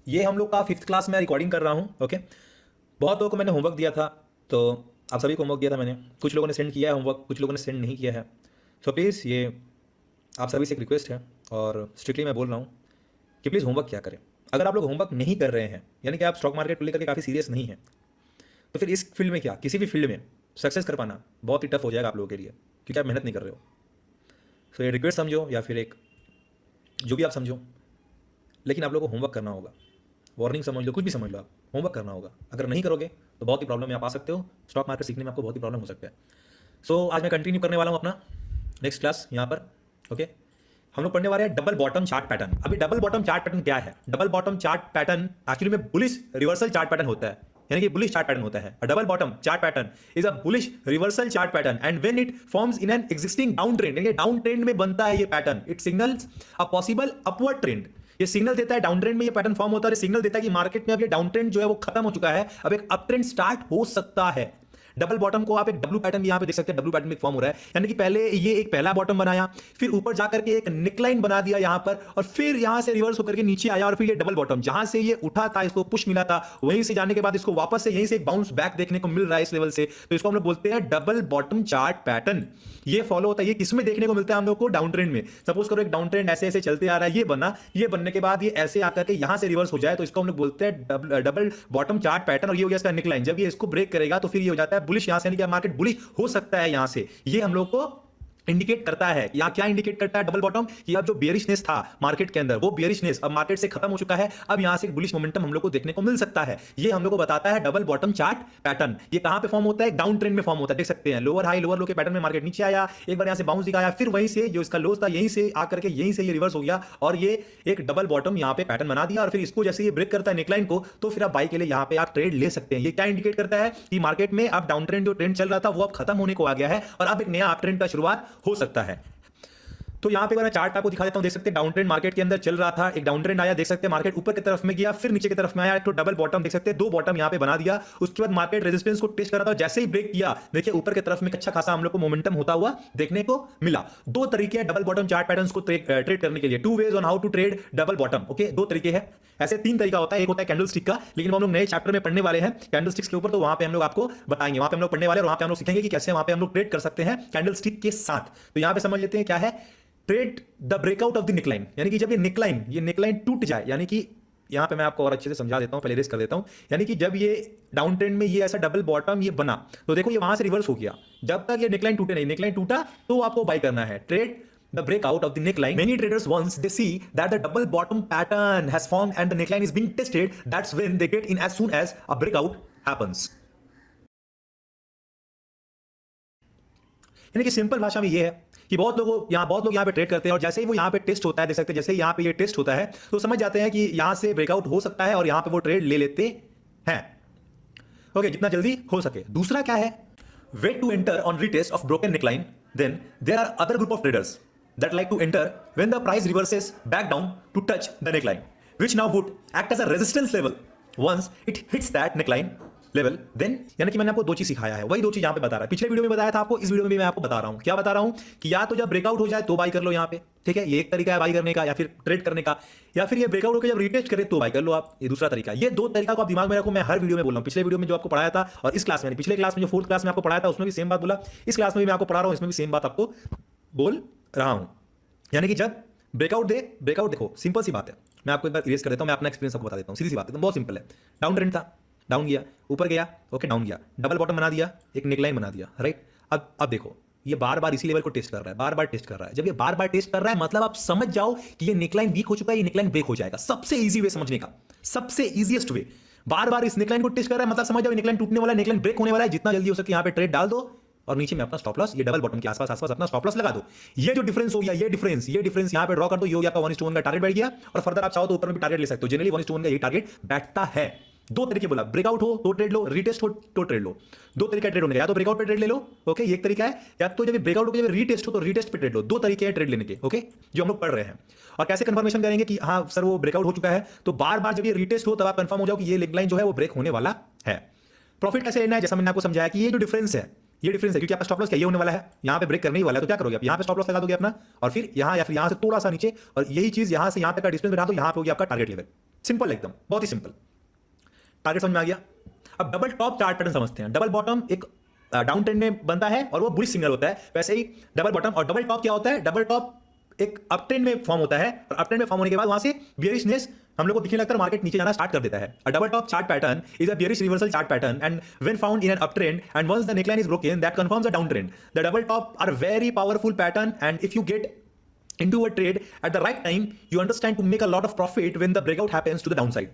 ये हम लोग का 5th क्लास में रिकॉर्डिंग कर रहा हूँ। ओके, बहुत लोगों को मैंने होमवर्क दिया था, तो आप सभी को होमवर्क दिया था मैंने। कुछ लोगों ने सेंड किया है होमवर्क, कुछ लोगों ने सेंड नहीं किया है। सो प्लीज़ ये आप सभी से एक रिक्वेस्ट है और स्ट्रिक्टली मैं बोल रहा हूँ कि प्लीज़ होमवर्क क्या करें। अगर आप लोग होमवर्क नहीं कर रहे हैं, यानी कि आप स्टॉक मार्केट को लेकर के काफ़ी सीरियस नहीं है, तो फिर इस फील्ड में क्या, किसी भी फील्ड में सक्सेस कर पाना बहुत ही टफ हो जाएगा आप लोगों के लिए, क्योंकि आप मेहनत नहीं कर रहे हो। सो ये रिक्वेस्ट समझो या फिर एक जो भी आप समझो, लेकिन आप लोगों को होमवर्क करना होगा। वार्निंग समझ लो, कुछ भी समझ लो, आप होमवर्क करना होगा। अगर नहीं करोगे तो बहुत ही प्रॉब्लम में आप आ सकते हो। स्टॉक मार्केट सीखने में आपको बहुत ही प्रॉब्लम हो सकता है। सो आज मैं कंटिन्यू करने वाला हूँ अपना नेक्स्ट क्लास यहाँ पर। ओके, हम लोग पढ़ने वाले हैं डबल बॉटम चार्ट पैटर्न। अभी डबल बॉटम चार्ट पैटर्न क्या है? Double bottom chart pattern actually में बुलिश रिवर्सल चार्ट पैटर्न होता है, यानी कि बुलिश चार्ट पैटर्न होता है। Double bottom chart pattern is a bullish reversal chart pattern and when it forms in an existing down trend, यानी down trend में बनता है ये pattern, it signals a possible upward trend. ये signal देता है डाउन ट्रेंड में ये पैटर्न फॉर्म होता है, सिग्नल देता है कि मार्केट में अब ये डाउन ट्रेंड जो है वो खत्म हो चुका है, अब एक अप ट्रेंड स्टार्ट हो सकता है। डबल बॉटम को आप एक डब्ल्यू पैटर्न यहां पे देख सकते हैं, डब्ल्यू पैटर्न में फॉर्म हो रहा है, यानी कि पहले ये एक पहला बॉटम बनाया, फिर ऊपर जाकर के एक निकलाइन बना दिया यहां पर, और फिर यहां से रिवर्स होकर के नीचे आया, और फिर ये डबल बॉटम जहां से ये उठा था, इसको पुश मिला था, वहीं से जाने के बाद इसको वापस से यहीं से एक बाउंस बैक देखने को मिल रहा है इस लेवल से, तो इसको हम लोग बोलते हैं डबल बॉटम चार्ट पैटर्न। ये फॉलो होता है, ये किसमें देखने को मिलता है हम लोग को? डाउन ट्रेंड में। सपोज करो एक डाउन ट्रेंड ऐसे ऐसे चलते आ रहा है, ये बना, ये बनने के बाद ये ऐसे आकर के यहां से रिवर्स हो जाए, तो इसको हम लोग बोलते हैं डबल बॉटम चार्ट पैटर्न, और ये हो गया इसका निकलाइन। जब ये इसको ब्रेक करेगा तो फिर ये हो जाता है बुलिश, यहां से यानी कि मार्केट बुलिश हो सकता है यहां से। ये हम लोग को इंडिकेट करता है। यहां क्या इंडिकेट करता है डबल बॉटम? कि अब जो बेयरिशनेस था मार्केट के अंदर, वो बेयरिशनेस अब मार्केट से खत्म हो चुका है, अब यहां से बुलिश मोमेंटम हम लोग को देखने को मिल सकता है। ये हम लोग को बताता है डबल बॉटम चार्ट पैटर्न। ये कहां पे फॉर्म होता है? डाउन ट्रेंड में फॉर्म होता है। देख सकते हैं लोअर हाई लोअर लो के पैटर्न में मार्केट नीचे आया, एक बार यहां से बाउंस दिखाया, फिर वहीं से जो इसका लोस था यहीं से आकर के यहीं से ये रिवर्स हो गया, और ये एक डबल बॉटम यहां पे पैटर्न बना दिया, और फिर इसको जैसे ये ब्रेक करता है नेकलाइन को, तो फिर आप बाई के लिए यहां पे आप ट्रेड ले सकते हैं। ये क्या इंडिकेट करता है? कि मार्केट में अब डाउन ट्रेंड जो ट्रेंड चल रहा था वो अब खत्म होने को आ गया है, और अब एक नया अप ट्रेंड का शुरुआत हो सकता है। तो यहां पे अगर मैं चार्ट आपको दिखा देता हूं, देख सकते हैं डाउन ट्रेंड मार्केट के अंदर चल रहा था, एक डाउन ट्रेंड आया, देख सकते हैं मार्केट ऊपर की तरफ में गया, फिर नीचे की तरफ में आया, तो डबल बॉटम देख सकते हैं, दो बॉटम यहां पे बना दिया। उसके बाद मार्केट रेजिस्टेंस को टेस्ट कर रहा था, जैसे ही ब्रेक किया, देखिए ऊपर की तरफ में अच्छा खासा हम लोग को मोमेंटम होता हुआ देखने को मिला। दो तरीके हैं डबल बॉटम चार्ट पैटर्न्स को ट्रेड करने के लिए, two ways on how to trade double bottom. Okay, दो तरीके हैं, ऐसे तीन तरीका होता है। एक होता है कैंडल स्टिक का, लेकिन हम लोग नए चैप्टर में पढ़ने वाले हैं कैंडल स्टिक्स के ऊपर, तो वहां पे हम लोग आपको बताएंगे, वहां पे हम लोग पढ़ने वाले, और वहां पे हम लोग सीखेंगे कि कैसे वहां पे हम लोग ट्रेड कर सकते हैं कैंडल स्टिक के साथ। तो यहां पे समझ लेते हैं क्या है trade the breakout of the neckline, यानी कि जब ये निकलाइन टूट जाए, यानी कि यहां पे मैं आपको और अच्छे से समझा देता हूं, पहले रेस कर देता हूं। यानी कि जब ये डाउन ट्रेंड में ये ऐसा डबल बॉटम ये बना, तो देखो ये वहां से रिवर्स हो गया, जब तक ये निकलाइन टूटे नहीं, निकलाइन टूटा तो आपको बाय करना है, trade the breakout of the neckline. Many traders once they see that the double bottom pattern has formed and the neckline is being tested, that's when they get in as soon as a breakout happens. यानी कि simple भाषा में ये है कि बहुत लोग यहाँ पे ट्रेड करते हैं, और जैसे ही वो यहाँ पे टेस्ट होता है, देख सकते हैं जैसे ही यहाँ पे ये टेस्ट होता है, तो समझ जाते हैं कि यहाँ से ब्रेकआउट हो सकता है, और यहाँ पे वो ट्रेड ले लेते हैं। ओके, जितना जल्दी हो सके। दूसरा क्या है? Wait to enter on retest of broken neckline, then there are other group of traders that like to enter when the price reverses back down to touch the neckline, which now would act as a resistance level once it hits that neckline level. Then यानी कि मैंने आपको दो चीज सिखाया है, वही दो चीज यहां पे बता रहा है। पिछले वीडियो में बताया था आपको, इस वीडियो में भी मैं आपको बता रहा हूं। क्या बता रहा हूं? कि या तो जब ब्रेकआउट हो जाए तो बाई कर लो यहां पे, ठीक है, ये एक तरीका है बाई करने का या फिर ट्रेड करने का, या फिर ये ब्रेकआउट होकर जब रिटेस्ट करे तो बाई कर लो आप, ये दूसरा तरीका। ये दो तरीका को आप दिमाग में रखो, मैं हर वीडियो में बोल रहा हूं। पिछले वीडियो में जो आपको पढ़ाया था, और इस क्लास में, पिछले क्लास में जो 4th क्लास में आपको पढ़ाया था, उसमें भी सेम बात बोला, इस क्लास में भी मैं आपको पढ़ा रहा हूं, इसमें भी सेम बात आपको बोल रहा हूं। यानी कि जब ब्रेकआउट देखो सिंपल सी बात है, मैं आपको एक बार इरेज कर देता हूं, मैं अपना एक्सपीरियंस आपको बता देता हूं, सीधी सी बात है, बहुत सिंपल है। डाउन ट्रेंड था, डाउन गया, ऊपर गया, ओके, डाउन गया, डबल बॉटम बना दिया, एक नेकलाइन बना दिया, राइट। अब देखो ये बार बार इसी लेवल को टेस्ट कर रहा है, बार बार टेस्ट कर रहा है। जब ये बार बार टेस्ट कर रहा है, मतलब आप समझ जाओ कि ये नेकलाइन वीक हो चुका है, ये नेकलाइन ब्रेक हो जाएगा। सबसे इजी वे समझने का, सबसे इजीएस्ट वे, बार बार इस नेकलाइन को टेस्ट कर रहा है, मतलब समझ जाओ नेकलाइन टूटने वाला है, नेकलाइन ब्रेक होने वाला है। जितना जल्दी हो सके यहाँ पे ट्रेड डाल दो, और नीचे में अपना स्टॉप लॉस, ये डबल बॉटम के आसपास अपना स्टॉप लॉस लगा दो। ये जो डिफरेंस हो गया, ये डिफरेंस यहां पे ड्रॉ कर दो, ये हो गया आपका 1:1 का टारगेट बैठ गया, और फर्दर आप चाहो तो ऊपर में भी टारगेट ले सकते हो। जनरली 1:1 का ये टारगेट बैठता है। दो तरीके बोला, ब्रेकआउट हो तो ट्रेड लो, रिटेस्ट हो तो ट्रेड लो। दो तरीका ट्रेड होने का, या तो ब्रेकआउट पे ट्रेड ले लो, ओके, ये एक तरीका है, या तो जब ब्रेकआउट हो जब रिटेस्ट हो तो रिटेस्ट पे ट्रेड लो। दो तरीके हैं ट्रेड लेने के, ओके, जो हम लोग पढ़ रहे हैं। और कैसे कंफर्मेशन करेंगे कि हाँ सर वो ब्रेकआउट हो चुका है? तो बार बार जब ये रिटेस्ट हो तब आप कंफर्म हो जाओ कि ये लेग लाइन जो है वो ब्रेक होने वाला है। प्रॉफिट कैसे लेना है? जैसा मैंने आपको समझाया कि ये जो डिफरेंस है, ये डिफरेंस है, क्योंकि आपका स्टॉप लॉस क्या ये होने वाला है, यहां पे ब्रेक करने ही वाला है, तो क्या करोगे आप? यहां पे स्टॉप लॉस लगा दोगे अपना, और फिर यहां या फिर यहां से थोड़ा सा नीचे, और यही चीज यहां से यहां तक का डिस्टेंस बना दो, यहां पे हो गया आपका टारगेट लेवल। सिंपल एकदम, बहुत ही सिंपल। टारगेट समझ में आ गया। अब डबल टॉप चार्ट पैटर्न समझते हैं। डबल बॉटम एक डाउन ट्रेंड में बनता है और वो बुलिश सिग्नल होता है, वैसे ही डबल बॉटम। और डबल टॉप क्या होता है? डबल टॉप एक अप ट्रेंड में फॉर्म होता है और अप ट्रेंड में फॉर्म होने के बाद वहां से बियरिशनेस हम लोग को दिखने लगता है, मार्केट नीचे जाना स्टार्ट कर देता है। A double top chart pattern is a bearish reversal chart pattern and when found in an up trend and once the neckline is broken that confirms a down trend. The double top are very powerful pattern and if you get into a trade at the right time you understand to make a lot of profit when the breakout happens to the downside।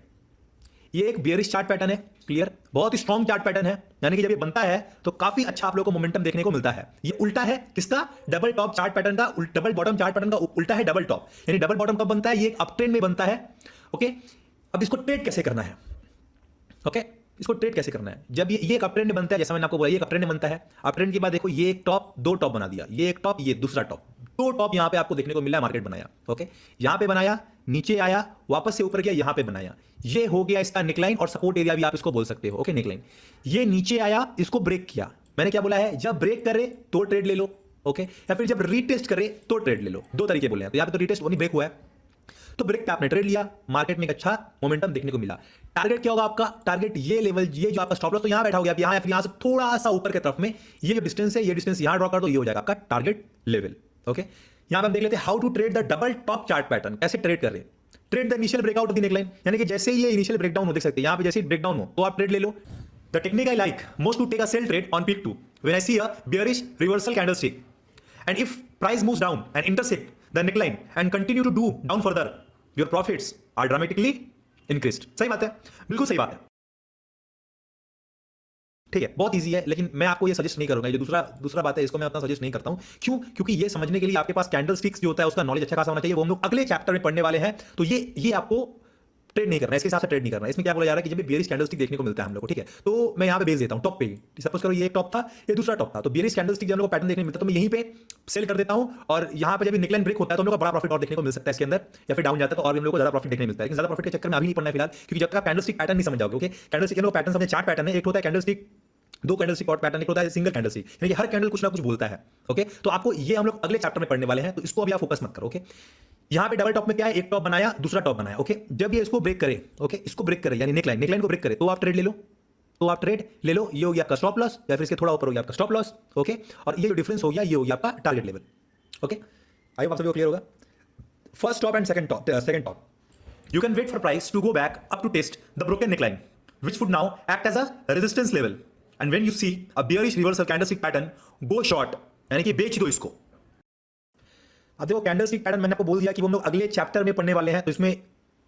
ये एक bearish chart pattern है, clear, बहुत ही strong chart pattern है, यानी कि जब ये बनता है तो काफी अच्छा आप लोगों को मोमेंटम देखने को मिलता है। ये उल्टा है किसका? डबल टॉप चार्ट पैटर्न का। डबल बॉटम चार्ट पैटर्न का उल्टा है डबल टॉप, यानी डबल बॉटम कब बनता है? ये एक अप ट्रेंड में बनता है। ओके, अब इसको ट्रेड कैसे करना है? ओके, इसको ट्रेड कैसे करना है? जब ये एक अप ट्रेंड में बनता है, जैसा मैंने आपको बोला, ये एक अप ट्रेंड में बनता है। अप ट्रेंड के बाद देखो ये एक टॉप, दो टॉप बना दिया, ये एक टॉप, ये दूसरा टॉप, दो टॉप यहां पे आपको देखने को मिला है, मार्केट बनाया। ओके, यहां पे बनाया, नीचे आया, वापस से ऊपर गया, यहां पे बनाया, ये हो गया इसका नेकलाइन और सपोर्ट एरिया भी आप इसको बोल सकते हो। Okay, neckline. ये नीचे आया, इसको ब्रेक किया। मैंने क्या बोला है? जब ब्रेक करे तो ट्रेड ले लो, ओके, या फिर जब रीटेस्ट करे तो ट्रेड ले लो। दो तरीके बोले हैं। तो यहां पे तो रीटेस्ट नहीं, ब्रेक हुआ है तो ब्रेक पे आपने ट्रेड लिया, मार्केट में एक अच्छा मोमेंटम देखने को मिला। टारगेट क्या होगा आपका? टारगेट ये लेवल, ये जो आपका स्टॉप लॉस तो यहां बैठा हो गया, यहां या फिर यहां से थोड़ा सा ऊपर की तरफ में ये जो डिस्टेंस है, ये डिस्टेंस यहां ड्रॉ कर दो, ये हो जाएगा आपका टारगेट लेवल। ओके, यहां पे हम देख लेते हैं how to trade the double top chart pattern. कैसे ट्रेड कर रहे हैं? Trade the initial breakout of the neckline, यानी कि जैसे ये इनिशियल ब्रेकडाउन हो, देख सकते हैं यहां पे जैसे ब्रेकडाउन हो तो आप ट्रेड ले लो। The technique I like most to take a sell trade on peak 2 when I see a bearish reversal candlestick and if price moves down and intersect the neckline and continue to do down further your profits are dramatically increased. सही बात है, बिल्कुल सही बात है। ठीक है, बहुत इजी है, लेकिन मैं आपको ये सजेस्ट नहीं करूंगा। ये दूसरा बात है, इसको मैं अपना सजेस्ट नहीं करता हूं। क्यों? क्योंकि ये समझने के लिए आपके पास कैंडल स्टिक्स जो होता है उसका नॉलेज अच्छा खासा होना चाहिए। वो हम लोग अगले चैप्टर में पढ़ने वाले हैं। तो ये आपको ट्रेड नहीं करना है, इसके हिसाब से ट्रेड नहीं करना है। इसमें क्या बोला जा रहा है कि जब भी बेयरिश कैंडलस्टिक देखने को मिलता है हम लोग को, ठीक है, तो मैं यहाँ पे बेच देता हूँ टॉप पे। सपोज करो ये एक टॉप था, ये दूसरा टॉप था, तो बेयरिश कैंडलस्टिक जब हम लोग को पैटर्न देखने को मिलता है तो मैं यहीं पे सेल कर देता हूँ और यहाँ पे जब नेकलाइन ब्रेक होता है तो हम लोग को बड़ा प्रॉफिट और देखने को मिल सकता है इसके अंदर, या फिर डाउन जाता है तो और भी हम लोग को ज्यादा प्रॉफिट देखने मिलता है। लेकिन ज्यादा प्रॉफिट के चक्कर में अभी नहीं पड़ना है फिलहाल, क्योंकि जब तक आप कैंडलस्टिक पैटर्न नहीं समझ जाओगे। ओके, कैंडलस्टिक के पैटर्न समझे, चार्ट पैटर्न है, एक होता है कैंडलस्टिक, दो कैंडलस्टिक पॉट पैटर्न, एक होता है सिंगल कैंडलस्टिक, यानी कि हर कैंडल कुछ ना कुछ बोलता है। ओके, तो आपको ये हम लोग अगले चैप्टर में पढ़ने वाले हैं, तो इसको अभी आप फोकस मत करो। ओके, यहां पे डबल टॉप में क्या है? एक टॉप बनाया, दूसरा टॉप बनाया। ओके, जब ये इसको ब्रेक करे, ओके, इसको ब्रेक करे यानी नेकलाइन को ब्रेक करे तो आप ट्रेड ले लो, ये हो गया आपका स्टॉप लॉस, या फिर इसके थोड़ा ऊपर हो गया आपका स्टॉप लॉस। ओके, और ये जो डिफरेंस हो गया ये हो गया आपका target level. Okay, I hope आप सभी को क्लियर होगा। First top and second top, you can wait for price to go back up to test the broken neckline, which would now act as a resistance level, and when you see a bearish reversal candlestick pattern, go short, यानी कि बेच दो इसको। अब देखो candlestick pattern मैंने आपको बोल दिया कि वो हम लोग अगले चैप्टर में पढ़ने वाले हैं, तो इसमें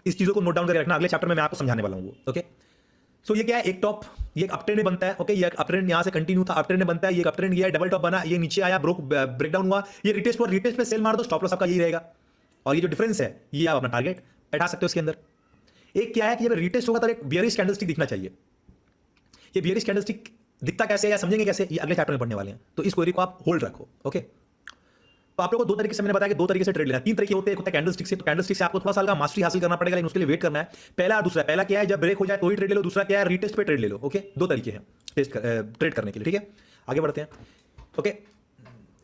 इस चीजों को नोट डाउन करके रखना, अगले चैप्टर में मैं आपको समझाने वाला हूं वो। ओके, सो ये क्या है? एक टॉप, ये एक अपट्रेंड में बनता है। ओके, ये अप ट्रेंड यहां से कंटिन्यू था, अपट्रेंड में बनता है, ये अप ट्रेंड गया, डबल टॉप बना, ये नीचे आया, ब्रेकडाउन हुआ, ये रिटेस्ट हुआ, रिटेस्ट पे सेल मार दो, स्टॉप लॉस आपका यही रहेगा। और ये जो डिफरेंस है ये आप अपना टारगेट बैठा सकते हो इसके अंदर। एक क्या है कि जब रिटेस्ट होगा तब एक बियरिश कैंडलस्टिक दिखना चाहिए। ये बियरिश कैंडलस्टिक दिखता कैसे है या समझेंगे कैसे, ये अगले चैप्टर में पढ़ने वाले हैं, तो इस क्वेरी को आप होल्ड रखो। ओके, तो आप लोगों को दो तरीके से मैंने बताया कि दो तरीके से ट्रेड लेना है। तीन तरीके होते हैं, एक होता है कैंडलस्टिक से, तो कैंडलस्टिक से आपको थोड़ा सा मास्टरी हासिल करना पड़ेगा, लेकिन उसके लिए वेट करना है। पहला दूसरा, पहला क्या है जब ब्रेक हो जाए तो ही ट्रेड ले लो, दूसरा क्या है रीटेस्ट पे ट्रेड ले लो। ओके, दो तरीके हैं ट्रेड करने के लिए। ठीक है, आगे बढ़ते हैं। ओके,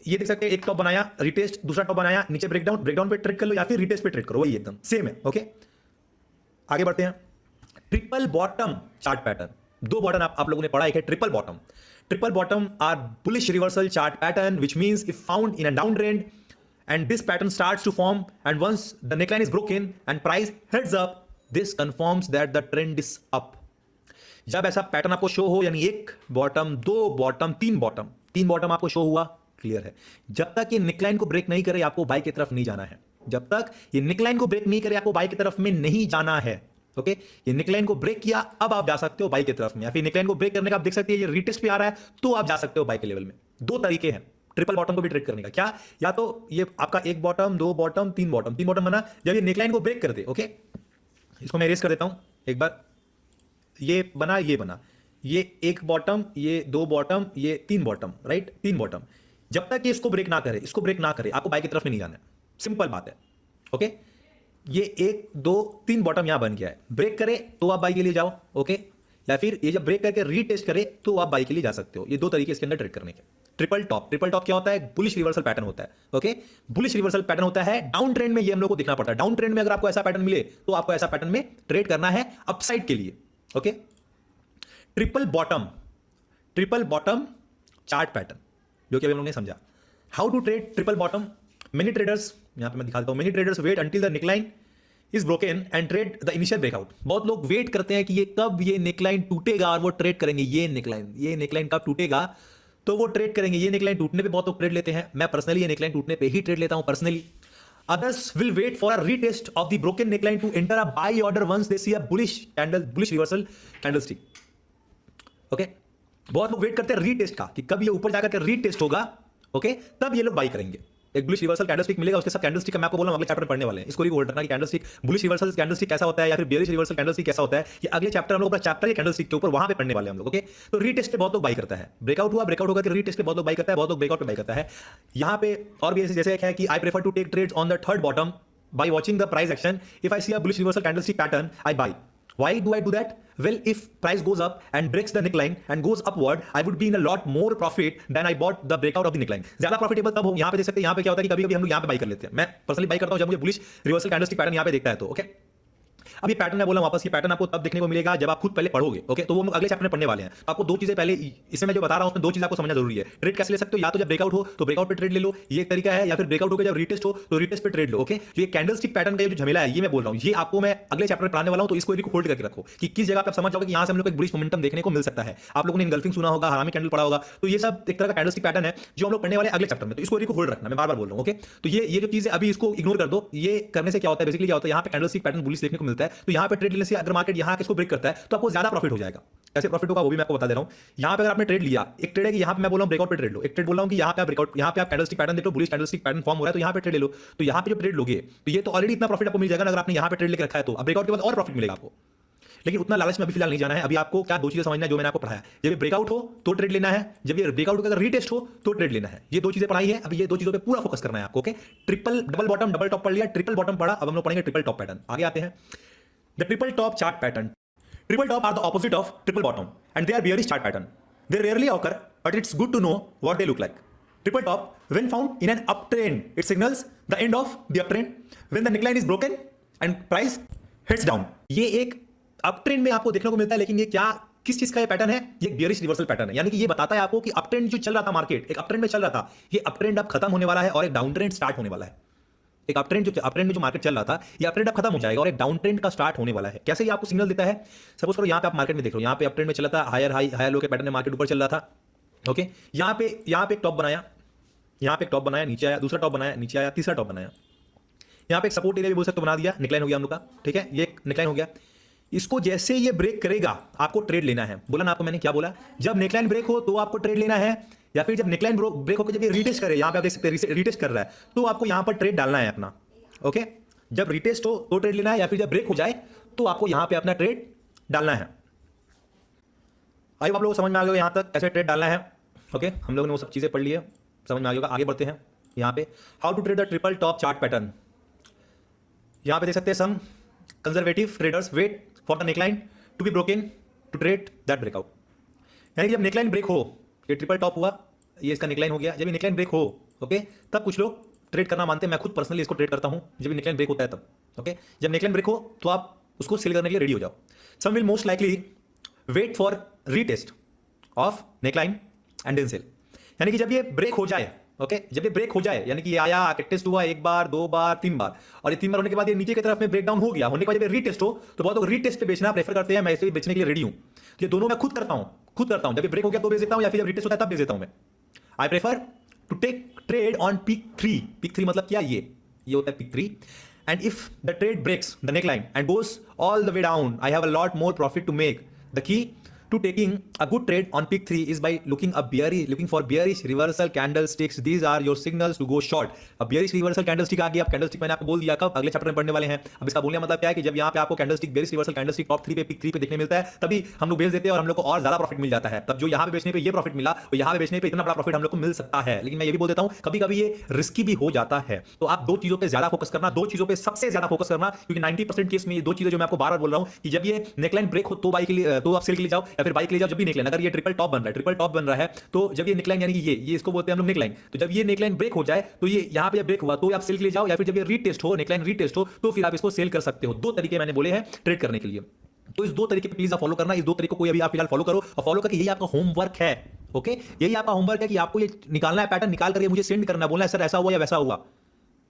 ये देख सकते हैं एक टॉप बनाया, रिटेस्ट, दूसरा टॉप बनाया, नीचे ब्रेकडाउन पे ट्रेड कर लो या फिर रिटेस्ट पे ट्रेड करो, वही एकदम सेम है। ओके, आगे बढ़ते हैं। ट्रिपल बॉटम चार्ट पैटर्न, दो बॉटम आप लोगों ने पढ़ा, एक है triple bottom. Triple bottom are bullish reversal chart pattern which means if found in a down trend and this pattern starts to form, and once the neckline is broken and price heads up, this confirms that the trend is up। जब ऐसा pattern आपको show हो, यानी एक bottom, दो bottom, तीन bottom आपको show हुआ, क्लियर है। जब तक ये नेकलाइन को ब्रेक नहीं करे आपको बाई की तरफ नहीं जाना है। जब तक ये नेकलाइन को ब्रेक नहीं करे आपको बाई की तरफ में नहीं जाना है। ओके, ये नेकलाइन को ब्रेक किया, अब आप जा सकते हो बाई की तरफ में, या फिर नेकलाइन को ब्रेक करने का आप देख सकते हैं ये रिटेस्ट पे आ रहा है तो आप जा सकते हो बाई के लेवल में। दो तरीके हैं ट्रिपल बॉटम को भी ट्रेड करने का। क्या? या तो ये आपका एक बॉटम, दो बॉटम, तीन बॉटम बना, जब ये नेकलाइन को ब्रेक कर दे। ओके, इसको मैं इरेज कर देता हूं एक बार, ये बना, ये एक बॉटम, ये दो बॉटम, ये तीन बॉटम, राइट, तीन बॉटम। जब तक ये इसको ब्रेक ना करे आपको बाई की तरफ में नहीं जाना है, सिंपल बात है। ओके, ये एक दो तीन बॉटम यहां बन गया है, ब्रेक करे तो आप बाई के लिए जाओ। ओके, या फिर ये जब ब्रेक करके रीटेस्ट करे तो आप बाई के लिए जा सकते हो। ये दो तरीके इसके अंदर ट्रेड करने के। ट्रिपल टॉप क्या होता है? बुलिश रिवर्सल पैटर्न होता है। ओके, बुलिश रिवर्सल पैटर्न होता है। डाउन ट्रेंड में ये हम लोग को देखना पड़ता है। डाउन ट्रेंड में अगर आपको ऐसा पैटर्न मिले तो आपको ऐसा पैटर्न में ट्रेड करना है अपसाइड के लिए। Okay, triple bottom chart pattern, जो कि अभी हम लोग ने समझा। How to trade triple bottom? Many traders, यहां पे मैं दिखा देता हूं, many traders wait until the neckline is broken and trade the initial breakout. बहुत लोग वेट करते हैं कि ये कब ये नेकलाइन टूटेगा और वो ट्रेड करेंगे। ये नेकलाइन कब टूटेगा तो वो ट्रेड करेंगे। ये नेकलाइन टूटने पे बहुत लोग ट्रेड लेते हैं। मैं पर्सनली ये नेकलाइन टूटने पे ही ट्रेड लेता हूं personally. Others will wait for a retest of the broken neckline to enter a buy order once they see a bullish reversal candlestick. Okay? बहुत लोग वेट करते हैं रीटेस्ट का कि कब ये ऊपर जाकर के रीटेस्ट होगा, ओके, तब ये लोग बाई करेंगे। एक बुलिश रिवर्सल कैंडलस्टिक मिलेगा, उसके साथ कैंडलस्टिक का मैं आपको बोला अगले चैप्टर में पढ़ने वाले हैं। इसको होल्ड रखना कि कैंडलस्टिक बुलिश रिवर्सल कैंडलस्टिक कैसा होता है या फिर बेयरिश रिवर्सल कैंडलस्टिक कैसा होता है, ये अगले चैप्टर हम लोग अपना चैप्टर कैंडलस्टिक के ऊपर वहां पे पढ़ने वाले हैं हम लोग। ओके, तो रीटेस्ट पे बहुत लोग बाई करता है। ब्रेकआउट होगा कि रीटेस्ट पे बहुत लोग बाई करता है, बहुत लोग ब्रेकआउट पे बाई करता है। यहाँ पे और भी जैसे एक है कि I prefer to take trades on the third bottom by watching the price action. If I see a bullish reversal candlestick pattern, I buy. Why do I do that? Well, if price goes up and breaks the neckline and goes upward, I would be in a lot more profit than I bought the breakout of the neckline. ज्यादा profitable तब हो। यहाँ पे देख सकते हैं, यहाँ पे क्या होता है कि कभी-कभी हम लोग यहाँ पे बाई कर लेते हैं। मैं पर्सनली बाई करता हूँ जब मुझे बुलिश रिवर्सल कैंडलस्टिक पैटर्न यहाँ पे देखता है तो। ओके, अब ये पैटर्न मैं बोला वापस, ये पैटर्न आपको तब देखने को मिलेगा जब आप खुद पहले पढ़ोगे। ओके, तो वो हम अगले चैप्टर में पढ़ने वाले हैं। तो आपको दो चीजें पहले, इसमें मैं जो बता रहा हूं उसमें दो चीजें आपको समझना जरूरी है। ट्रेड कैसे ले सकते हो? या तो जब ब्रेकआउट हो तो ब्रेकआउट पे ट्रेड ले लो, ये एक तरीका है, या फिर ब्रेकआउट होकर जब रीटेस्ट हो तो रीटेस्ट पे ट्रेड लो। ओके, जो ये कैंडलस्टिक पैटर्न का जो झमेला है, ये मैं बोल रहा हूं, ये आपको मैं अगले चैप्टर में पढ़ाने वाला हूं। तो इसको होल्ड करके रखो कि किस जगह पे आप समझ जाओगे कि यहां से हम लोग एक बुलिश मोमेंटम देखने को मिल सकता है। आप लोगों ने इनगल्फिंग सुना होगा, हरामी कैंडल पढ़ा होगा, तो ये सब एक तरह का कैंडलस्टिक पैटर्न है जो हम लोग पढ़ने वाले अगले चैप्टर में। तो इसको होल्ड रखना, मैं बार-बार बोल रहा हूं। ओके, तो ये जो चीज है अभी इसको इग्नोर कर दो। ये करने से क्या होता है, बेसिकली क्या होता है, यहां पे कैंडलस्टिक पैटर्न बुलिश देखने को मिलता है, तो यहां पे ट्रेड लेने से अगर मार्केट यहां इसको ब्रेक करता है तो आपको ज्यादा प्रॉफिट हो जाएगा। कैसे प्रॉफिट होगा वो भी मैं आपको बता दे रहा हूं। यहां पे अगर आपने ट्रेड लिया, एक ट्रेड है कि यहां पे मैं बोल रहा हूं ब्रेकआउट पे ट्रेड लो, एक ट्रेड बोल रहा हूं कि यहां पे आप ब्रेकआउट, यहां पे आप कैंडलस्टिक पैटर्न देख लो, बुलिश कैंडलस्टिक पैटर्न फॉर्म हो रहा है, तो यहां पे ट्रेड ले लो। तो यहां पे जो ट्रेड लोगे तो ये तो ऑलरेडी इतना प्रॉफिट आपको मिल जाएगा ना अगर आपने यहां पे ट्रेड लेके रखा है तो। अब ब्रेकआउट के बाद और प्रॉफिट मिलेगा आपको, लेकिन उतना लालच में अभी फिलहाल नहीं जाना है। अभी आपको क्या दो चीजें समझना है जो मैंने आपको पढ़ाया। जब ये ब्रेकआउट हो तो ट्रेड लेना है, जब ये ब्रेकआउट अगर रीटेस्ट हो तो ट्रेड लेना है। ये दो चीजें पढ़ाई है, अभी ये दो चीजों पे पूरा फोकस करना है आपको। Okay, double bottom double top पढ़ लिया, ट्रिपल बॉटम पढ़ा, अब हम लोग पढ़ेंगे ट्रिपल टॉप पैटर्न। आगे आते हैं। The triple top chart pattern. Triple top are the opposite of triple bottom and they are bearish chart pattern. They rarely occur, but it's good to know what they look like. Triple top, when found in an uptrend, it signals the end of the uptrend when the neckline is broken and price heads down. ये एक uptrend में आपको देखने को मिलता है, लेकिन ये क्या किस चीज का ये पैटर्न है? ये बेयरिश रिवर्सल पैटर्न है। यानी कि ये बताता है आपको कि अपट्रेंड जो चल रहा था, मार्केट एक अपट्रेंड में चल रहा था, ये अपट्रेंड अब खत्म होने वाला है और एक डाउन ट्रेंड स्टार्ट होने वाला है। एक अपट्रेंड में जो मार्केट चल रहा था, ये अपट्रेंड अब खत्म हो जाएगा और एक डाउन ट्रेंड का स्टार्ट होने वाला है। कैसे ये आपको सिग्नल देता है? सपोज करो यहाँ पे आप मार्केट में देख लो, यहाँ पे अपट्रेंड में चला था, हायर हाई हायर लो के पैटर्न में मार्केट ऊपर चल रहा था। ओके, यहाँ पे एक टॉप बनाया, यहाँ पे एक टॉप बनाया, नीचे आया, दूसरा टॉप बनाया, नीचे आया, तीसरा टॉप बनाया, यहाँ पे एक सपोर्ट एरिया भी बोल सकते हो बना दिया, निकलाइन हो गया हम लोग का। ठीक है, ये निकलाइन हो गया। इसको जैसे ये ब्रेक करेगा आपको ट्रेड लेना है। बोला ना आपको मैंने क्या बोला? जब नेकलाइन ब्रेक हो तो आपको ट्रेड लेना है, या फिर जब नेकलाइन ब्रेक होकर जब ये रीटेस्ट करे, यहाँ पे आप देख सकते हैं रीटेस्ट कर रहा है, तो आपको यहाँ पर ट्रेड डालना है अपना। ओके, जब रीटेस्ट हो तो ट्रेड लेना है, या फिर जब ब्रेक हो जाए तो आपको यहां पे अपना ट्रेड डालना है। आई आप लोगों को समझ में आ गया यहां तक कैसे ट्रेड डालना है। ओके, हम लोगों ने वो सब चीजें पढ़ ली है, समझ में आ गया। आगे बढ़ते हैं। यहां पे how to trade the triple top chart pattern. यहां पे देख सकते हैं some conservative traders wait for the neckline to be broken to trade that breakout. यानी कि जब नेकलाइन ब्रेक हो, ये ट्रिपल टॉप हुआ, ये इसका नेकलाइन हो गया, जब ये नेकलाइन ब्रेक हो, ओके, तब कुछ लोग ट्रेड करना मानते हैं। मैं खुद पर्सनली इसको ट्रेड करता हूं जब नेकलाइन ब्रेक होता है तब। ओके, जब नेकलाइन ब्रेक हो तो आप उसको सेल करने के लिए रेडी हो जाओ। Some will most likely wait for retest of neckline and then sell. यानी कि जब ये ब्रेक हो जाए, ओके, जब ये ब्रेक हो जाए, यानी कि ये आया, टेस्ट हुआ एक बार, दो बार, तीन बार, और ये तीन बार होने के बाद ये नीचे की तरफ में ब्रेक डाउन हो गया, होने के बाद जब ये रीटेस्ट हो तो बहुत लोग रीटेस्ट पे बेचना प्रेफर करते हैं। मैं इसे बेचने के लिए रेडी हूं। ये दोनों मैं खुद करता हूं। जब ये ब्रेक हो गया तो बेच देता हूं, या फिर जब रीटेस्ट होता है तब बेच देता हूं मैं। I prefer to take trade on peak 3 मतलब क्या? ये होता है peak 3, and if the trade breaks the neckline and goes all the way down, I have a lot more profit to make. The key to taking a good trade on peak 3 is by looking for bearish reversal candlesticks. These are your signals to go short. अब bearish reversal candlestick आ गया। अब candlestick मैंने आपको बोल दिया कब, अगले chapter में पढ़ने वाले हैं। अब इसका बोलने का मतलब क्या है कि जब यहाँ पे आपको candlestick bearish reversal candlestick top 3 पे पिक 3 पे देखने मिलता है, तभी हम लोग बेच देते हैं और हम लोग को और ज्यादा प्रॉफिट मिल जाता है। तब जो यहाँ पे बेचने पे ये प्रॉफिट मिला, और यहाँ पे बेचने पे इतना बड़ा प्रॉफिट हम लोग को मिल सकता है। लेकिन मैं ये भी बोल देता हूँ, कभी कभी ये रिस्की भी हो जाता है। तो आप दो चीजों पे ज्यादा फोकस करना, दो चीजों पे सबसे ज्यादा फोकस करना, क्योंकि 90% केस में ये दो चीजें जो मैं आपको बार बार बोल रहा हूँ कि जब ये नेकलाइन ब्रेक हो तो बाई के लिए, तो आप सेल के लिए जाओ, या फिर बाइक ले जाओ जब भी नेकलाइन, अगर ये ट्रिपल टॉप बन रहा है तो जब ये नेकलाइन यानी कि ये इसको बोलते हैं हम लोग नेकलाइन, तो जब ये नेकलाइन ब्रेक हो जाए तो ये यहाँ पे ब्रेक हुआ तो आप सेल के लिए जाओ, या फिर जब ये रीटेस्ट हो, नेकलाइन रीटेस्ट हो, तो फिर आप इसको सेल कर सकते हो। 2 तरीके मैंने बोले हैं ट्रेड करने के लिए, तो इस 2 तरीके पे प्लीज आप फॉलो करना। इस 2 तरीकों को अभी आप फिलहाल फॉलो करो और फॉलो करके यही आपका होमवर्क है। ओके, यही आपका होमवर्क है कि आपको ये निकालना है, पैटर्न निकाल करके मुझे सेंड करना है, बोलना है सर ऐसा हुआ या वैसा हुआ।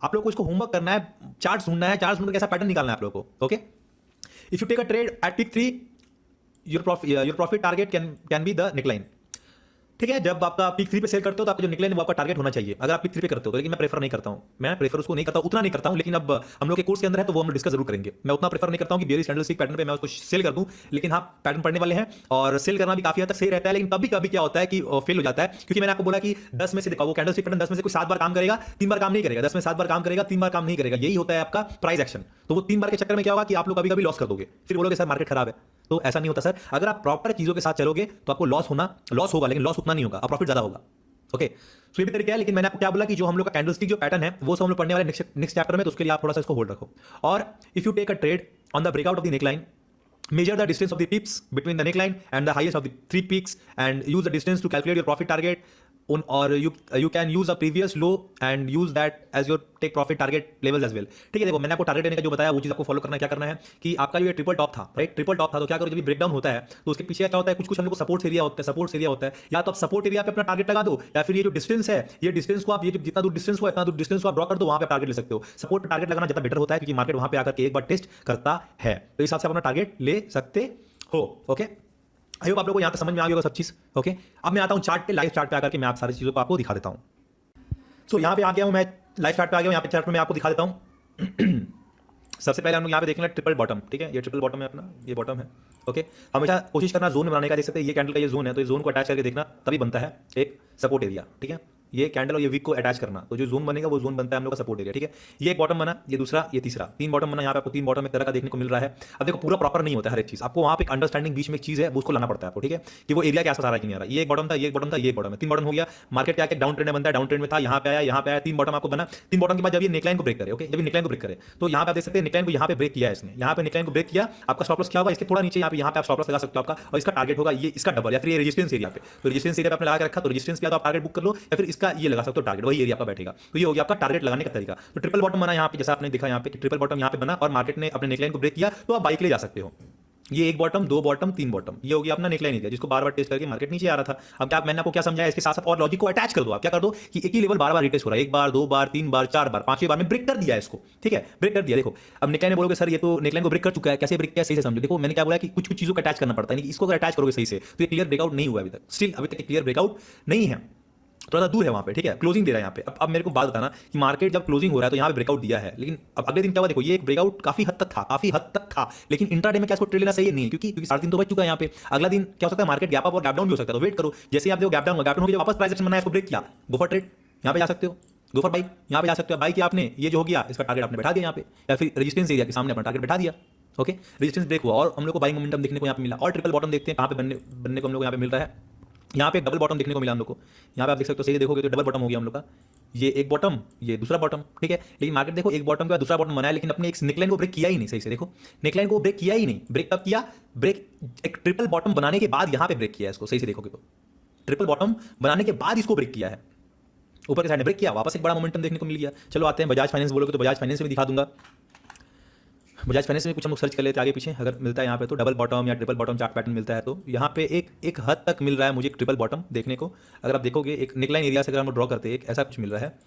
आप लोग को इसको होमवर्क करना है, चार्ट ढूंढना है, चार्ट ढूंढ के ऐसा पैटर्न निकालना है आप लोग को। Okay, if you take a trade at peak 3 your profit target can be the neckline. ठीक है, जब आपका पीक 3 पे सेल करते हो तो आपका जो निकलाइन वो आपका टारगेट होना चाहिए, अगर आप पीक 3 पे करते हो तो। लेकिन मैं प्रेफर नहीं करता हूं, मैं प्रेफर उसको नहीं करता, उतना नहीं करता हूं। लेकिन अब हम लोग के कोर्स के अंदर है तो वो हम डिस्कस जरूर करेंगे। मैं उतना प्रेफर नहीं करता हूं कि बेयरिश कैंडलस्टिक पैटर्न पे मैं उसको सेल कर दूं, लेकिन हाँ पैटर्न पढ़ने वाले हैं और सेल करना भी काफी हद तक सही रहता है। लेकिन कभी कभी क्या होता है कि फेल हो जाता है, क्योंकि मैंने आपको बोला कि 10 में से देखो वो कैंडलस्टिक पैटर्न 10 में से कोई 7 बार काम करेगा, 3 बार काम नहीं करेगा, 10 में 7 बार काम करेगा, 3 बार काम नहीं करेगा। यही होता है आपका प्राइस एक्शन। तो वो 3 बार के चक्कर में क्या होगा कि आप लोग कभी कभी लॉस कर दोगे, फिर बोलोगे सर मार्केट खराब है। तो ऐसा नहीं होता सर, अगर आप प्रॉपर चीजों के साथ चलोगे तो आपको लॉस होगा, लेकिन लॉस उतना नहीं होगा, प्रॉफिट ज्यादा होगा। ओके, सो ये भी तरीका है। लेकिन मैंने आपको क्या बोला कि जो हम लोग का कैंडलस्टिक जो पैटर्न है वो सब हम लोग पढ़ने वाले नेक्स्ट चैप्टर में, तो उसके लिए आप थोड़ा सा इसको होल्ड रखो। और if you take a trade on the breakout of the neckline, measure the distance of the pips between the neckline and the highest of the 3 peaks and use the distance to calculate your profit target or you can use a previous low and use that as your take profit target levels as well। ठीक है, देखो मैंने आपको target देने का जो बताया वो चीज आपको फॉलो करना है। क्या करना है कि आपका ये ट्रिपल टॉप था, राइट, ट्रिपल टॉप था, तो क्या करो जब ब्रेकडाउन होता है तो उसके पीछे क्या होता है, कुछ हम लोग को सपोर्ट एरिया होता है, या तो आप सपोर्ट एरिया पे अपना टारगेट लगा दो, या फिर ये जो डिस्टेंस है, ये डिस्टेंस को आप ये जितना दूर डिस्टेंस हुआ इतना दूर डिस्टेंस को आप ड्रॉ कर दो, वहां पे टारगेट ले सकते हो। सपोर्ट पे टारगेट लगाना ज्यादा बेटर होता है, क्योंकि मार्केट वहां पे आकर के एक बार टेस्ट करता है, तो इस हिसाब से आप अपना टारगेट ले सकते हो। ओके, आई होप आप लोगों को यहाँ पे समझ में आ गया होगा सब चीज। ओके, अब मैं आता हूँ चार्ट पे, लाइव चार्ट पे आकर के मैं आप सारी चीजों को आपको दिखा देता हूँ। सो यहाँ पे आ गया हूँ मैं, लाइव चार्ट पे आ गया हूँ, यहाँ पे चार्ट में मैं आपको दिखा देता हूँ। सबसे पहले हम लोग यहाँ पे देखेंगे ट्रिपल बॉटम। ठीक है, ये ट्रिपल बॉटम है अपना, ये बॉटम है। ओके, हमेशा कोशिश करना जोन बनाने का। देख सकते हैं ये कैंडल का ये जोन है, तो ये जोन को अटैच करके देखना, तभी बनता है एक सपोर्ट एरिया। ठीक है, ये कैंडल और ये वीक को अटैच करना, तो जो जोन बनेगा वो जोन बनता है हम लोग का सपोर्ट एरिया। ठीक है, ये एक बॉटम बना, ये दूसरा, ये तीसरा, 3 बॉटम बना। यहाँ पे आपको 3 बॉटम एक तरह का देखने को मिल रहा है। अब देखो पूरा प्रॉपर नहीं होता है हर एक चीज, आपको वहाँ पे एक अंडरस्टैंडिंग बीच में एक चीज है वो उसको लाना पड़ता है आपको। ठीक है, कि वो एरिया के आसपास आ रहा है कि नहीं आ रहा। ये एक बॉटम था, ये एक बॉटम था, ये एक बॉटम है, 3 बॉटम हो गया। मार्केट क्या डाउन ट्रेंड में बनता है, डाउन ट्रेंड में था, यहाँ पे आया, यहाँ पे आया, 3 बॉटम आपको बना। 3 बॉटम के बाद जब ये नेकलाइन को ब्रेक करे, ओके, जब नेकलाइन को ब्रेक करे तो यहाँ पे आप देख सकते हैं नेकलाइन को यहाँ पे ब्रेक किया है इसने, यहाँ पे नेकलाइन को ब्रेक किया। आपका स्टॉप लॉस क्या होगा, इसके थोड़ा नीचे यहाँ पे आप स्टॉप लॉस लगा सकते हो आपका, और इसका टारगेट होगा ये इसका डबल, या फिर ये रेजिस्टेंस एरिया पे। तो रेजिस्टेंस एरिया पे आपने लगा के रखा, तो रेजिस्टेंस पे आप टारगेट बुक कर लो, या फिर इसका ये लगा सकते हो टारगेट, वही एरिया आपका बैठेगा। तो ये हो गया आपका टारगेट लगाने का तरीका। तो ट्रिपल बॉटम बना यहाँ पे, जैसा आपने देखा यहाँ पे कि ट्रिपल बॉटम यहाँ पे बना और मार्केट ने अपने नेकलाइन को ब्रेक किया, तो आप बाइक ले जा सकते हो। ये 1 बॉटम, 2 बॉटम, 3 बॉटम, ये हो गया अपना नेकलाइन एरिया, जिसको बार बार टेस्ट करके मार्केट नीचे आ रहा था। अब क्या मैंने आपको क्या समझाया, इसके साथ साथ और लॉजिक को अटैच कर दो। आप क्या कर दो कि एक ही लेवल बार बार रिटेस्ट हो रहा है, 1 बार, 2 बार, 3 बार, 4 बार, 5वें बार में ब्रेक कर दिया है इसको। ठीक है, ब्रेक कर दिया। देखो अब नेकलाइन बोलोगे सर ये तो नेकलाइन को ब्रेक कर चुका है, कैसे ब्रेक किया, सही से समझो। देखो मैंने क्या बोला कि कुछ चीजों को अटैच करना पड़ता है, इसको अगर अटैच करोगे सही से तो ये क्लियर ब्रेकआउट नहीं हुआ अभी तक, स्टिल अभी तक क्लियर ब्रेकआउट नहीं है, थोड़ा सा दूर है वहाँ पे। ठीक है, क्लोजिंग दे रहा है यहाँ पे। अब मेरे को बात बताना कि मार्केट जब क्लोजिंग हो रहा है तो यहाँ पे ब्रेकआउट दिया है, लेकिन अब अगले दिन क्या हुआ, देखो ये एक ब्रेकआउट काफी हद तक था, लेकिन इंट्राडे में क्या इसको ट्रेड लेना सही नहीं है, क्योंकि 3:30 तो बच चुका है यहाँ पे। अगला दिन क्या हो सकता है, मार्केट गैप अप और गैप डाउन भी हो सकता है, तो वेट करो। जैसे आप देखो गैप डाउन हो गया, वापस प्राइस एक्शन बनाया, इसको ब्रेक किया, गो फॉर ट्रेड, यहाँ पे जा सकते हो, गो फॉर बाइक, यहाँ पे जा सकते हो। बाइक किया आपने, ये जो हो गया इसका टारगेट आपने बैठा दिया यहाँ पे, या फिर रेजिस्टेंस एरिया के सामने अपना टारगेट बैठा दिया। ओके, रेजिस्टेंस ब्रेक हुआ और हम लोग को बाइंग मोमेंटम देखने को यहाँ पे मिला। और ट्रिपल बॉटम देखते हैं कहाँ पे बनने को हम लोग यहाँ पे मिल रहा है। यहाँ पे डबल बॉटम देखने को मिला हम लोग को, यहाँ पे आप देख सकते हो, सही देखोगे तो डबल बॉटम हो गया हम लोग का, ये एक बॉटम, ये दूसरा बॉटम। ठीक है, लेकिन मार्केट देखो एक बॉटम के बाद दूसरा बॉटम बनाया, लेकिन अपने एक नेकलाइन को ब्रेक किया ही नहीं सही से। देखो नेकलाइन को ब्रेक किया ही नहीं, ब्रेक कब किया, ब्रेक एक ट्रिपल बॉटम बनाने के बाद यहाँ पे ब्रेक किया है इसको, सही से देखोगे तो ट्रिपल बॉटम बनाने के बाद इसको ब्रेक किया है, ऊपर के साइड में ब्रेक किया, वापस एक बड़ा मोमेंटम देखने को मिल गया। चलो आते हैं बजाज फाइनेंस, बोलोगे तो बजाज फाइनेंस में दिखा दूंगा। बजाज फाइनेंस में कुछ हम लोग सर्च कर लेते हैं आगे पीछे, अगर मिलता है यहाँ पे तो डबल बॉटम या ट्रिपल बॉटम चार्ट पैटर्न मिलता है, तो यहाँ पे एक हद तक मिल रहा है मुझे एक ट्रिपल बॉटम देखने को। अगर आप देखोगे एक नेकलाइन एरिया से अगर हम ड्रॉ करते हैं, एक ऐसा कुछ मिल रहा है,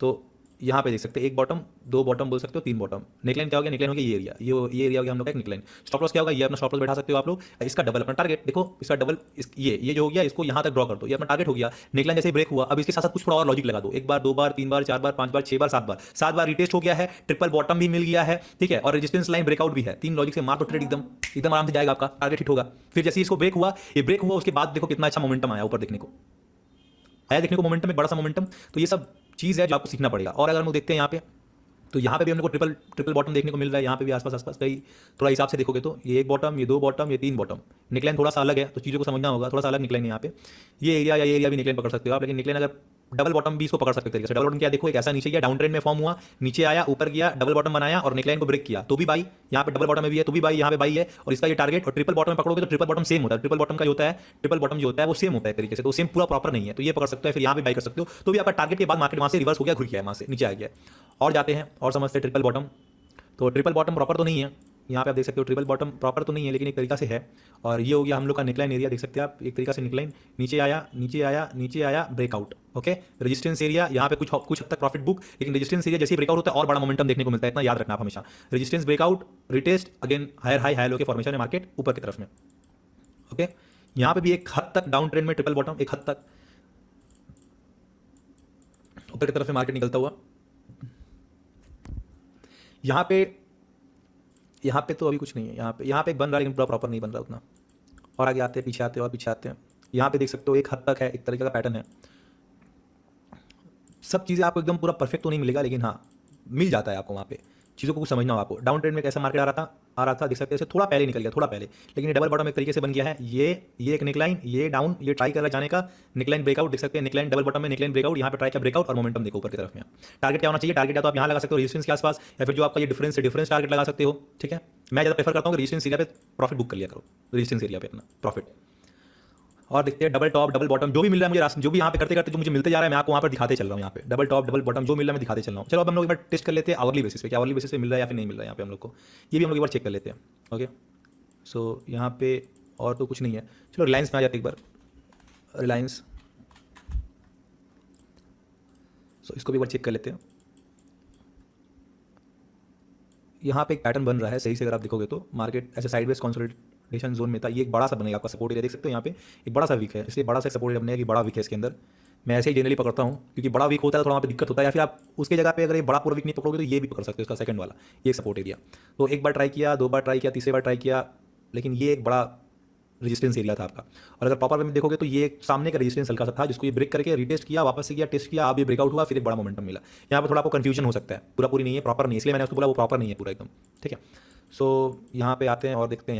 तो यहाँ पे देख सकते हैं 1 बॉटम, 2 बॉटम बोल सकते हो, 3 बॉटम। नेकलाइन क्या हो गया, नेकलाइन हो गया ये एरिया, ये एरिया हो गया हम लोग का एक नेकलाइन। स्टॉप लॉस क्या होगा, ये अपना स्टॉप लॉस बैठा सकते हो आप लोग। इसका डबल अपना टारगेट, देखो इसका डबल, ये जो हो गया इसको यहाँ तक ड्रॉ कर दो, ये अपना टारगेट हो गया। नेकलाइन जैसे ब्रेक हुआ, अब इसके साथ साथ कुछ थोड़ा और लॉजिक लगा दो, 1 बार, 2 बार, 3 बार, 4 बार, 5 बार, 6 बार, 7 बार रिटेस्ट हो गया है, ट्रिपल बॉटम भी मिल गया है। ठीक है, और रेजिस्टेंस लाइन ब्रेकआउट भी है। 3 लॉजिक से मार तो ट्रेड एकदम आराम से जाएगा, आपका टारगेट हिट होगा। फिर जैसे इसको ब्रेक हुआ, ये ब्रेक हुआ, उसके बाद देखो कितना अच्छा मोमेंटम आया, ऊपर देखने को मोमेंटम, एक बड़ा सा मोमेंटम। तो ये सब चीज़ है जो आपको सीखना पड़ेगा। और अगर हम लोग देखते हैं यहाँ पे, तो यहाँ पे भी हम लोग को ट्रिपल बॉटम देखने को मिल रहा है, यहाँ पे भी आसपास कहीं थोड़ा हिसाब से देखोगे तो ये 1 बॉटम, ये 2 बॉटम, ये 3 बॉटम। निकलाइन थोड़ा सा अलग है, तो चीज़ों को समझना होगा, थोड़ा सा अलग निकलाइन है यहाँ पे। ये एरिया या ये एरिया भी निकलाइन पकड़ सकते हो आप, लेकिन निकलाइन अगर डबल बॉटम भी इसको पकड़ सकते तरीके से। डबल बॉटम क्या देखो, एक ऐसा नीचे गया, डाउन ट्रेंड में फॉर्म हुआ, नीचे आया, ऊपर गया, डबल बॉटम बनाया और नेकलाइन को ब्रेक किया तो भी बाई, यहाँ पे डबल बॉटम में भी है तो भी बाई, यहाँ पे बाई है और इसका ये टारगेट। और ट्रिपल बॉटम में पकड़ोगे तो ट्रिपल बॉटम सेम होता है, ट्रिपल बॉटम का जो होता है, ट्रिपल बॉटम जो होता है वो सेम होता है तरीके से, तो सेम पूरा प्रॉपर नहीं है, तो ये पकड़ सकते हो, फिर यहाँ पे बाई कर सकते हो, तो भी आपका टारगेट के बाद मार्केट वहाँ से रिवर्स हो गया, घुर गया, वहाँ से नीचे आ गया। और जाते हैं और समझते हैं ट्रिपल बॉटम। तो ट्रिपल बॉटम प्रॉपर तो नहीं है, यहाँ पे आप देख सकते हो ट्रिपल बॉटम प्रॉपर तो नहीं है लेकिन एक तरीका से है। और ये हो गया हम लोग का निकलाइन एरिया, देख सकते हैं आप, एक तरीका से निकलाइन नीचे आया, नीचे आया, नीचे आया, ब्रेकआउट। ओके, रेजिस्टेंस एरिया यहाँ पे कुछ हद तक प्रॉफिट बुक, लेकिन रेजिस्टेंस एरिया जैसे ही ब्रेकआउट होता है और बड़ा मोमेंटम देखने को मिलता है, इतना याद रखना आप हमेशा। Resistance breakout, retest, again higher high high low के फॉर्मेशन है मार्केट ऊपर की तरफ में। ओके, यहाँ पे भी एक हद तक डाउन ट्रेंड में ट्रिपल बॉटम, एक हद तक ऊपर की तरफ में मार्केट निकलता हुआ। यहाँ पे तो अभी कुछ नहीं है, यहाँ पे एक बन रहा है लेकिन पूरा प्रॉपर नहीं बन रहा उतना। और आगे आते हैं, पीछे आते हैं और पीछे आते हैं। यहाँ पे देख सकते हो एक हद तक है, एक तरीके का पैटर्न है। सब चीज़ें आपको एकदम पूरा परफेक्ट तो नहीं मिलेगा लेकिन हाँ मिल जाता है आपको, वहाँ पे चीज़ों को कुछ समझना हो आपको। डाउन ट्रेंड में कैसा मार्केट आ रहा था देख सकते हैं, थोड़ा पहले निकल गया, थोड़ा पहले, लेकिन ये डबल बॉटम एक तरीके से बन गया है। ये एक निकलाइन, ये डाउन, ये ट्राई कर रहा है जाने का, निकलाइन ब्रेकआउट देख सकते हैं, निकलाइन डबल बॉटम में निकलाइन ब्रेकआउट, यहाँ पे ट्राई किया ब्रेकआउट और मोमेंटम देखो ऊपर की तरफ में। टारगेट क्या होना चाहिए, टारगेट या तो आप यहाँ लगा सकते हो रेजिस्टेंस के आसपास, या फिर जो आपका ये डिफरेंस टारगेट लगा सकते हो। ठीक है, मैं ज़्यादा प्रेफर करता हूँ कि रेजिस्टेंस एरिया पे प्रॉफिट बुक कर लिया करो, रेजिस्टेंस एरिया पे अपना प्रॉफिट। और देखते हैं डबल टॉप डबल बॉटम जो भी मिल रहा है मुझे रास्ते, जो भी यहाँ पे करते करते जो मुझे मिलते जा रहा है मैं आपको वहाँ पर दिखाते चल रहा हूँ। यहाँ पे डबल टॉप डबल बॉटम जो मिल रहा है मैं दिखाते चल रहा हूँ। चलो अब हम लोग एक बार टेस्ट कर लेते हैं आवरली बेसिस पे, क्या आवरली बेसिस पे मिल रहा है या फिर नहीं मिल रहा है यहाँ पे हम लोग को, ये भी हम लोग एक बार चेक कर लेते हैं। ओके, सो यहाँ पे और तो कुछ नहीं है। चलो रिलायंस में आ जाते एक बार, रिलायंस, सो इसको भी एक बार चेक कर लेते हैं। यहाँ पे एक पैटर्न बन रहा है सही से, अगर आप देखोगे तो मार्केट ऐसे साइडवेज कंसोलिडेशन जोन में था, ये एक बड़ा सा बनेगा आपका सपोर्ट एरिया, देख सकते हो यहाँ पे एक बड़ा सा वीक है, इसलिए बड़ा सा सपोर्ट एरिया बनेगा कि बड़ा वीक है इसके अंदर। मैं ऐसे ही जनरली पकड़ता हूँ क्योंकि बड़ा वीक होता है तो थोड़ा वहाँ पे दिक्कत होता है, या फिर आप उसकी जगह पे अगर ये बड़ा पूरा वीक नहीं पकड़ोगे तो ये भी पकड़ सकते हो, इसका सेकंड वाला ये सपोर्ट एरिया। तो एक बार ट्राई किया, दो बार ट्राई किया, तीसरी बार ट्राई किया, लेकिन ये एक बड़ा रेजिस्टेंस एरिया था आपका। और अगर प्रॉपर में देखोगे तो ये एक सामने का रेजिस्टेंस हल्का सा था जिसको ये ब्रेक करके रीटेस्ट किया, वापस से किया, टेस्ट किया, अब ये ब्रेकआउट हुआ, फिर एक बड़ा मोमेंटम मिला। यहाँ पर थोड़ा आपको कंफ्यूजन हो सकता है, पूरा पूरी नहीं है, प्रॉपर नहीं है, इसलिए मैंने उसको बोला वो प्रॉपर नहीं है पूरा एकदम। ठीक है, सो यहाँ पे आते हैं और देखते हैं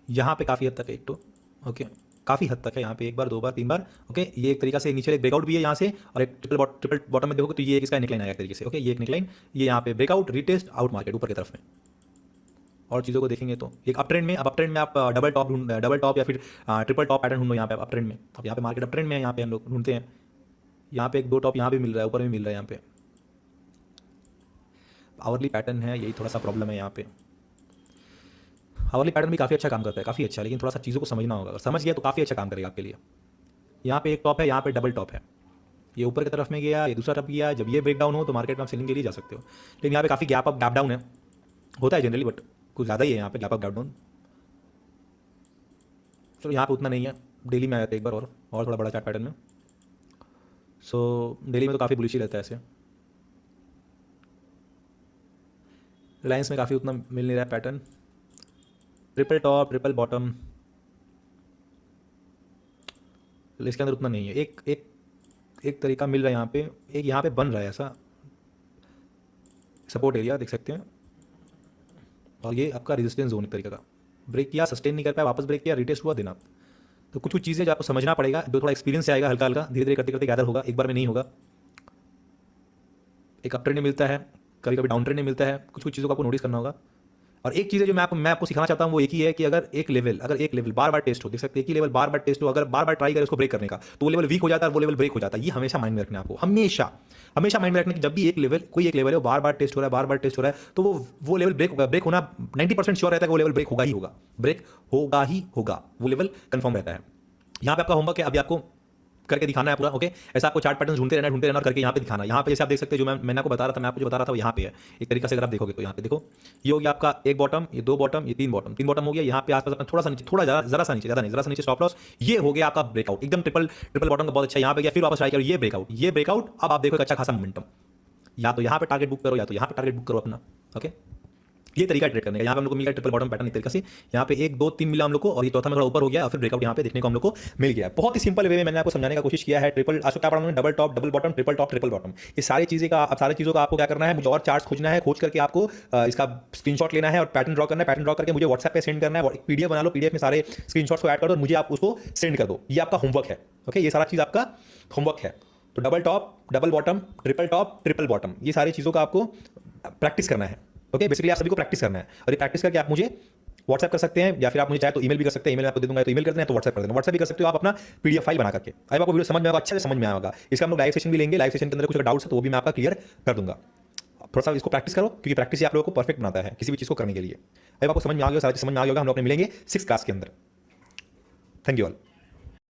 यहाँ पे काफ़ी हद तक है एक तो। ओके, काफ़ी हद तक है यहाँ पे, एक बार, दो बार, तीन बार। ओके, ये एक तरीका से नीचे एक ब्रेकआउट भी है यहाँ से, और एक ट्रिपल बॉटम में देखोगे तो ये एक इसका निकलाइन आया एक तरीके से। ओके, ये एक निकलाइन, ये यहाँ पे ब्रेकआउट, रीटेस्ट, आउट मार्केट ऊपर की तरफ में। और चीज़ों को देखेंगे तो एक अप ट्रेंड में, अब अप ट्रेंड में आप डबल टॉप या फिर ट्रिपल टॉप पैटर्न ढूंढो यहाँ पे अप ट्रेंड में। अब यहाँ पे मार्केट अप ट्रेंड में है, यहाँ पे हम लोग ढूंढते हैं, यहाँ पे एक दो टॉप यहाँ भी मिल रहा है, ऊपर भी मिल रहा है यहाँ पे। आवरली पैटर्न है, यही थोड़ा सा प्रॉब्लम है यहाँ पे। आवरली पैटर्न भी काफ़ी अच्छा काम करता है, काफ़ी अच्छा, लेकिन थोड़ा सा चीज़ों को समझना होगा, अगर समझ गया तो काफ़ी अच्छा काम करेगा आपके लिए। यहाँ पे एक टॉप है, यहाँ पे डबल टॉप है, ये ऊपर की तरफ में गया, ये दूसरा टॉप गया, जब ये ब्रेक डाउन हो तो मार्केट में आप सेलिंग के लिए जा सकते हो। लेकिन यहाँ पे काफ़ी गैप अप गैप डाउन है, होता है जनरली, बट कुछ ज़्यादा ही है यहाँ पे गैप अप गैप डाउन। चलो यहाँ पे उतना नहीं है, डेली में आया था एक बार और थोड़ा बड़ा चार्ट पैटर्न में। सो डेली में तो काफ़ी बुलिश ही रहता है ऐसे। रिलायंस में काफ़ी उतना मिल नहीं रहा है pattern, triple top triple bottom, इसके अंदर उतना नहीं है। एक तरीका मिल रहा है यहाँ पे, एक यहाँ पे बन रहा है ऐसा सपोर्ट एरिया, देख सकते हैं, और ये आपका रेजिस्टेंस जोन एक तरीके का, ब्रेक किया, सस्टेन नहीं कर पाया, वापस ब्रेक किया, रिटेस्ट हुआ, देना। तो कुछ चीज़ें जो आपको समझना पड़ेगा, जो थोड़ा एक्सपीरियंस से आएगा, हल्का हल्का धीरे धीरे करते करते गैदर होगा, एक बार में नहीं होगा। एक अप ट्रेंड में मिलता है, कभी कभी डाउन ट्रेंड में मिलता है, कुछ चीज़ों को आपको नोटिस करना होगा। और एक चीज़ है जो मैं आपको सिखाना चाहता हूँ वो एक ही है कि अगर एक लेवल बार बार टेस्ट हो, देख सकते हैं, एक ही लेवल बार बार टेस्ट हो, अगर बार बार ट्राई करें उसको ब्रेक करने का, तो वो लेवल वीक हो जाता है, वो लेवल ब्रेक हो जाता है। ये हमेशा माइंड में रखना है आपको, हमेशा माइंड में रखना कि जब भी कोई एक लेवल है बार बार टेस्ट हो रहा है, बार बार टेस्ट हो रहा है, तो वो लेवल ब्रेक होना 90% श्योर रहता है कि वो लेवल ब्रेक होगा ही होगा, वो लेवल कंफर्म रहता है। यहाँ पे आपका होमवर्क है, अभी आपको करके दिखाना है पूरा। ओके, ऐसा आपको चार्ट पैटर्न ढूंढते रहना और करके यहाँ पे दिखाना। यहाँ पे जैसे आप देख सकते हैं, जो मैंने आपको बता रहा था, मैं आपको जो बता रहा था वो यहाँ पे है एक तरीका से। अगर आप देखोगे तो यहाँ पे देखो, ये हो गया आपका एक बॉटम, ये दो बॉटम, ये तीन बॉटम हो गया। यहाँ पे आसपास अपना थोड़ा सा नीचे, जरा सा नीचे स्टॉप लॉस, ये हो गया आपका ब्रेकआउट, एकदम ट्रिपल बॉटम का बहुत अच्छा। यहाँ पे गया, फिर वापस ट्राई करो, ये ब्रेकआउट। अब आप देखो एक अच्छा खासा मोमेंटम, या तो यहाँ पे टारगेट बुक करो या तो यहाँ पे टारगेट बुक करो अपना। ओके, ये तरीका ट्रेड करने का। यहाँ पे हम लोग को मिल गया ट्रिपल बॉटम पैटर्न इस तरीके से, यहाँ पे 1 2 3 मिला हम लोग को, और ये चौथा में थोड़ा ऊपर हो गया और फिर ब्रेकआउट यहाँ पे देखने को हम लोग को मिल गया। बहुत ही सिंपल वे में मैंने आपको समझाने का कोशिश किया है। ट्रिपल आज क्या पढ़ा हमने, double top double bottom, triple top triple bottom, ये सारी चीज़ों का आपको क्या करना है, मुझे और चार्ट्स खोजना है, खोज करके आपको इसका स्क्रीनशॉट लेना है और पैटर्न ड्रॉ करना है। पैटर्न ड्रॉ करके मुझे व्हाट्सएप पे सेंड करना है, पीडीएफ बना लो, पीडीएफ में सारे स्क्रीनशॉट्स को ऐड कर दो, मुझे आप उसको सेंड कर दो। ये आपका होमवर्क है। ओके, ये सारा चीज़ आपका होमवर्क है। तो double top double bottom triple top triple bottom, ये सारी चीज़ों का आपको प्रैक्टिस करना है। ओके, बेसिकली आप सभी को प्रैक्टिस करना है, और ये प्रैक्टिस करके आप मुझे व्हाट्सएप कर सकते हैं, या फिर आप मुझे चाहे तो ईमेल भी कर सकते हैं। ईमेल आपको दे दूंगा, तो ईमेल कर देना, तो व्हाट्सएप कर देना। व्हाट्सएप भी कर सकते हो आप अपना पीडीएफ फाइल बना करके। अब आपको वीडियो समझ में आएगा, अच्छे से समझ में आएगा। इसका हम लोग लाइव सेशन भी लेंगे, लाइव सेशन के अंदर कुछ डाउट्स है तो वो भी मैं आपका क्लियर कर दूंगा। थोड़ा सा इसको प्रैक्टिस करो, क्योंकि प्रैक्टिस ही आप लोगों को परफेक्ट बनाता है किसी भी चीज़ को करने के लिए। अब आपको समझ में आ गया, सारी चीज़ समझ में आ गया, हम लोग अपने मिलेंगे 6th क्लास के अंदर। Thank you all.